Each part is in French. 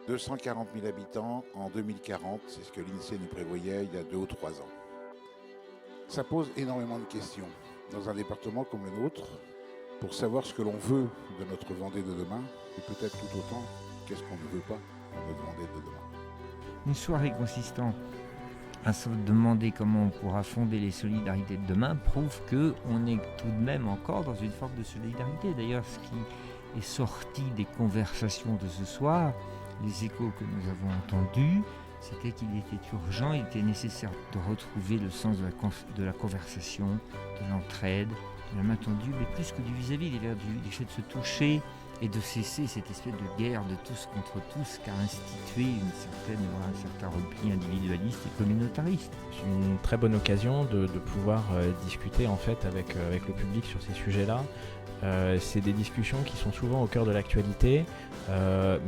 240 000 habitants en 2040, c'est ce que l'INSEE nous prévoyait il y a 2 ou 3 ans. Ça pose énormément de questions dans un département comme le nôtre, pour savoir ce que l'on veut de notre Vendée de demain, et peut-être tout autant, qu'est-ce qu'on ne veut pas de notre Vendée de demain. Une soirée consistant à se demander comment on pourra fonder les solidarités de demain prouve qu'on est tout de même encore dans une forme de solidarité. D'ailleurs, ce qui est sorti des conversations de ce soir, les échos que nous avons entendus, c'était qu'il était urgent, il était nécessaire de retrouver le sens de la conversation, de l'entraide, de la main tendue, mais plus que du vis-à-vis, il y avait du fait de se toucher et de cesser cette espèce de guerre de tous contre tous qu'a institué un certain repli individualiste et communautariste. C'est une très bonne occasion de pouvoir discuter en fait avec le public sur ces sujets-là. C'est des discussions qui sont souvent au cœur de l'actualité,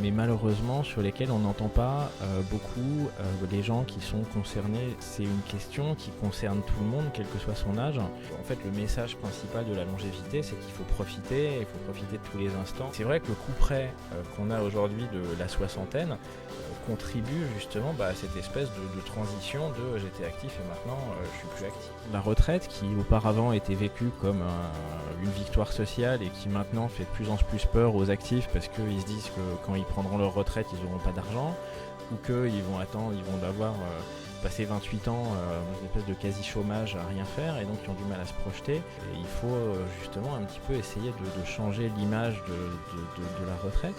mais malheureusement sur lesquelles on n'entend pas beaucoup les gens qui sont concernés. C'est une question qui concerne tout le monde, quel que soit son âge. En fait, le message principal de la longévité, c'est qu'il faut profiter, il faut profiter de tous les instants. C'est vrai que le coup près qu'on a aujourd'hui de la soixantaine contribue justement à cette espèce de transition de j'étais actif et maintenant je suis plus actif. La retraite qui auparavant était vécue comme une victoire sociale et qui maintenant fait de plus en plus peur aux actifs parce qu'ils se disent que quand ils prendront leur retraite ils n'auront pas d'argent ou qu'ils vont attendre, ils vont devoir passer 28 ans dans une espèce de quasi-chômage à rien faire et donc ils ont du mal à se projeter. Et il faut justement un petit peu essayer de changer l'image de la retraite.